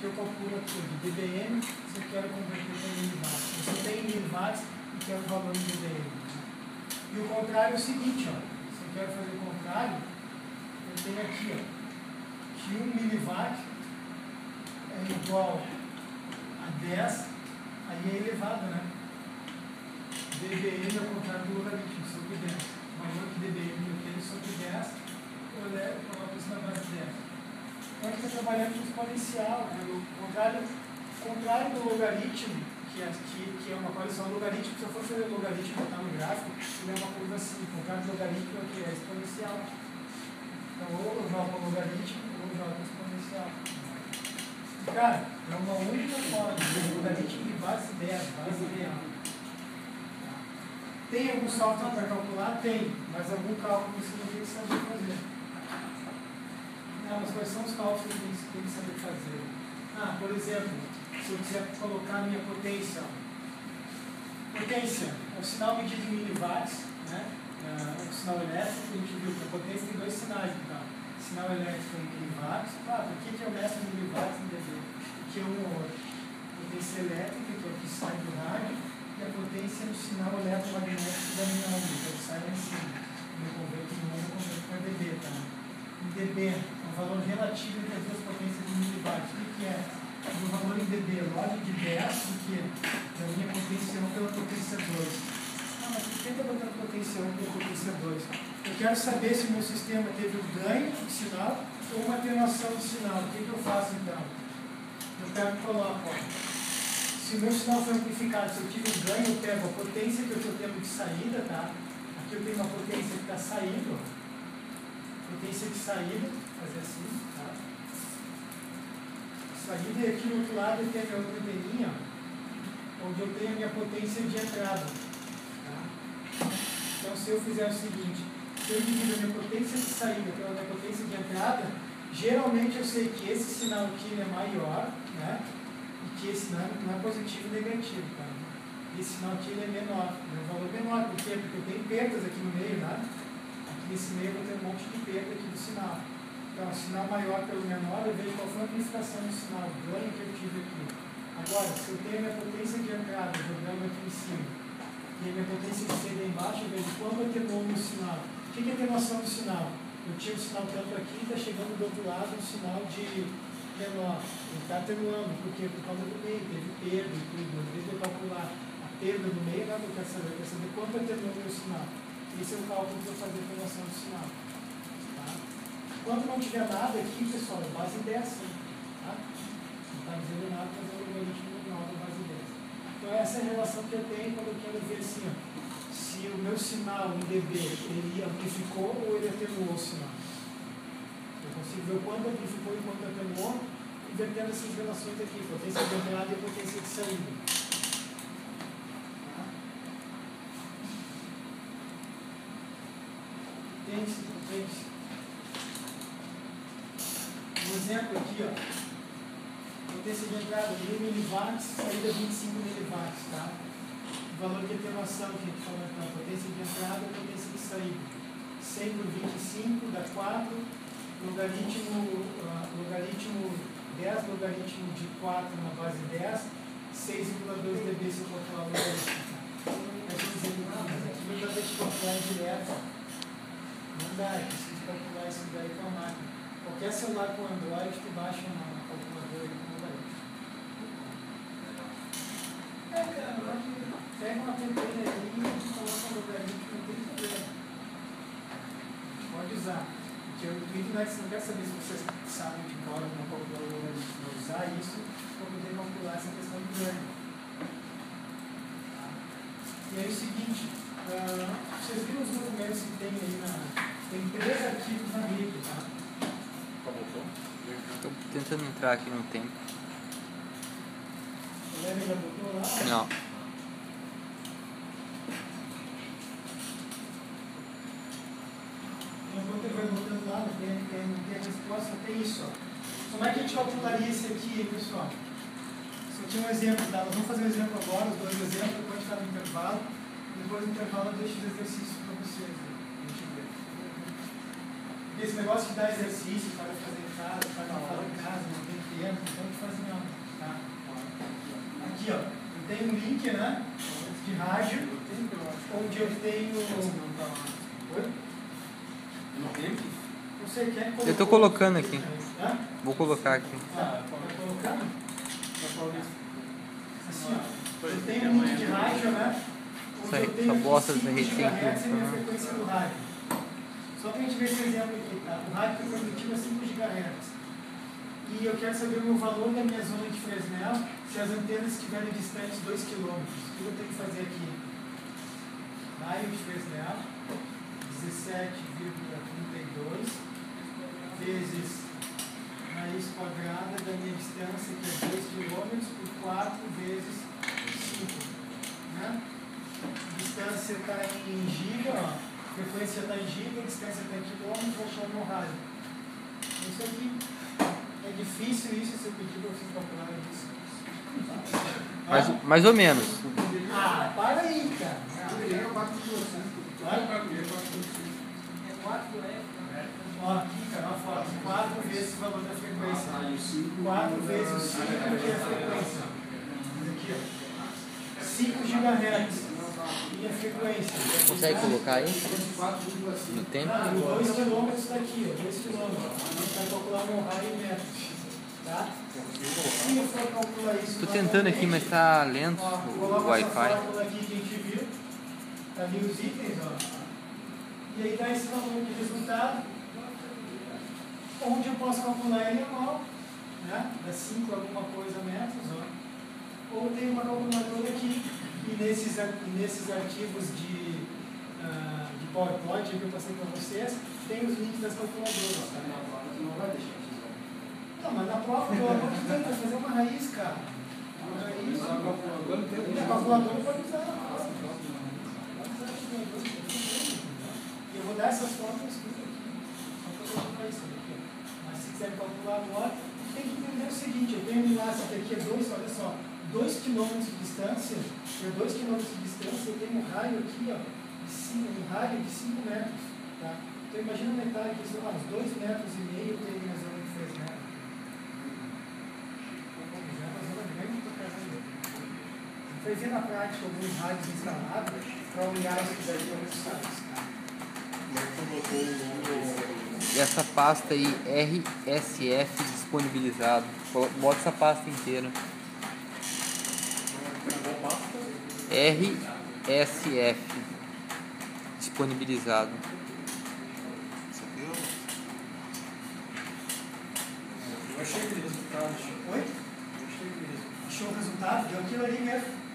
que eu calculo aqui de dBm, se eu quero converter para miliwatts. Se eu tenho miliwatts e quero o valor em dBm. E o contrário é o seguinte, ó, se eu quero fazer o contrário, eu tenho aqui, ó, que 1 miliwatt é igual a 10, aí é elevado, né? dBm é o contrário do logaritmo, sobre 10. O valor que dBm eu tenho sobre 10, eu coloco isso na base 10. Então a gente está trabalhando com exponencial, né? O contrário do logaritmo, que é uma coleção logarítmica. Se eu for fazer o logaritmo e botar no gráfico, ele é uma curva assim. O contrário do logaritmo é o que? É exponencial. Então ou eu jogo o logaritmo ou eu jogo o exponencial. E, cara, é uma única forma de logaritmo de base 10, base real. Tem algum software para calcular? Tem, mas algum cálculo você não tem que saber fazer. Não, mas quais são os cálculos que você tem que saber fazer? Ah, por exemplo, se eu quiser colocar a minha potência. Potência é o sinal medido em miliwatts, né? O sinal elétrico, a gente viu que a potência tem dois sinais, então. Sinal elétrico em miliwatts. Ah, por que eu meço em miliwatts em dB? Porque é um ou outro. Potência elétrica, que é o que sai do rádio, e a potência no sinal eletromagnético da minha onda, que é o que sai lá em cima. Eu converto em onda, eu converto para dB, tá? Em dB é o valor relativo entre as duas potências de miliwatts. O que é? O valor em dB, log de 10, porque é a minha potência 1 pela potência 2. Ah, mas por que está botando potência 1 pela potência 2? Eu quero saber se o meu sistema teve um ganho de sinal ou uma atenuação de sinal. O que eu faço então? Eu pego e coloco, ó. Se o meu sinal foi amplificado, se eu tive um ganho, eu pego a potência que eu estou tendo de saída, tá? Aqui eu tenho uma potência que está saindo, potência de saída, fazer assim, tá? Saída, e aqui no outro lado eu tenho a minha outra anteninha, onde eu tenho a minha potência de entrada, tá? Então, se eu fizer o seguinte, se eu divido a minha potência de saída pela minha potência de entrada, geralmente eu sei que esse sinal aqui é maior, né? Que esse não é positivo e negativo, tá? Esse sinal aqui ele é menor, é um valor menor. Por quê? Porque eu tenho perdas aqui no meio, né? Aqui nesse meio eu vou ter um monte de perda aqui do sinal. Então, o sinal maior pelo menor, eu vejo qual foi a amplificação do sinal, o ganho que eu tive aqui. Agora, se eu tenho a minha potência de entrada, jogando aqui em cima, e a minha potência de saída embaixo, eu vejo quando atenuou o meu sinal. O que é atenuação do sinal? Eu tinha o sinal tanto aqui, está chegando do outro lado um sinal de menor. Ele está atenuando, porque por causa do meio, teve perda e tudo. Às vezes eu calcular a perda do meio, não, eu quero saber quanto atenuou o meu sinal. Esse é o cálculo que eu vou fazer a atenuação do sinal. Tá? Quando não tiver nada aqui, pessoal, é base 10, sim. Tá? Não está dizendo nada, mas é o logaritmo normal da base 10. Então essa é a relação que eu tenho quando eu quero ver assim, ó, se o meu sinal em dB ele amplificou ou ele atenuou o sinal. Eu consigo ver o quanto amplificou e quanto atenuou, invertendo essas relações aqui, potência de entrada e potência de saída. Tá? Entende? Um exemplo aqui, ó. Potência de entrada 1000 miliwatts, saída 25 miliwatts, tá? O valor de atenuação que a gente falou então, potência de entrada e potência de saída. 100 por 25 dá 4, logaritmo 10, logaritmo de 4 na base 10, 6,2 dB se eu calcular o logaritmo. Aí você dizer, não, mas aqui não dá para te calcular direto. Não dá, é preciso calcular isso daí com a máquina. Qualquer celular com Android, tu baixa uma calculadora aí com o logaritmo. Cara, pega uma temperatura aí e coloca o logaritmo, não tem problema. Pode usar. Porque o intuito não é que você não quer saber se vocês sabem de cor uma calculadora, vou usar isso para poder calcular essa questão de ganho. Tá? E aí é o seguinte, vocês viram os documentos que tem aí tem 3 artigos na Bíblia, tá? Estou tentando entrar aqui no tempo. O Leve já botou lá? Não. Enquanto ele vai botando lá, não tem a resposta, tem isso. Ó. Como é que a gente calcularia esse aqui, pessoal? Isso aqui é um exemplo, tá? Nós vamos fazer um exemplo agora, os 2 exemplos, depois a gente está no intervalo. Depois do intervalo eu deixo os exercícios para vocês. Deixa eu ver. Porque esse negócio de dar exercício, para fazer em casa, para não fazer em casa, não tem tempo, então a gente faz em aula. Aqui, ó, eu tenho um link, né, de rádio, onde eu tenho... Oi? Não sei quem colocou. Eu tô colocando aqui. Hã? Vou colocar aqui. Tá colocando? Assim, ó, eu tenho um link de rádio, né, onde eu tenho essa bosta aqui 5 desse GHz é a minha recém-aqui. frequência do rádio. Só para a gente ver esse exemplo aqui, tá? O rádio que eu transmitido é 5 GHz. E eu quero saber o meu valor da minha zona de Fresnel se as antenas estiverem distantes 2 km. O que eu tenho que fazer aqui? Raio de Fresnel, 17,32 vezes raiz quadrada da minha distância, que é 2 km, por 4 vezes 5. Né? A distância está em giga, ó. A frequência está em giga, a distância está em quilômetros, vou achar o meu raio. Isso aqui. É difícil isso, se eu pedir para vocês calcularem isso. Mais ou menos. Ah, para aí, cara. Ó, aqui, cara, ó, fala. 4 vezes o valor da frequência. 4 vezes o 5, que é a frequência. Aqui, ó. 5 GHz. E a frequência. Consegue colocar aí? No tempo? Não, 2 km está aqui, ó. 2 km. A gente vai calcular meu raio em metros. Tá? Se eu for calcular isso. Tô tentando aqui, mas tá lento o Wi-Fi. Fórmula aqui que a gente viu. Tá ali os itens, ó. E aí dá esse valor de resultado. Onde eu posso calcular ele anual, né? Dá 5 alguma coisa metros, ó. Ou tem uma calculadora aqui, e nesses arquivos de PowerPoint que eu passei para vocês, tem os links das calculadoras. Tá? Não vai deixar. Não, mas na prova, pelo amor de Deus, vai fazer uma raiz, cara. Uma raiz. E a calculadora pode usar. E eu vou dar essas fórmulas tudo aqui. Só para colocar isso aqui. Mas se quiser calcular agora, tem que entender o seguinte: eu tenho um enlace aqui, olha só, 2 km de distância, por 2 km de distância, eu tenho um raio aqui, ó, um raio de 5 metros. Tá? Então imagina metade aqui, sei lá, uns 2,5 metros eu tenho minha zona de Fresnel. Foi ver na prática alguns rádios instalados para olhar isso daí para resultados. E essa pasta aí, RSF disponibilizado. Bota essa pasta inteira. RSF disponibilizado. Eu achei o resultado. Oi? Achei o resultado? Deu aquilo ali mesmo.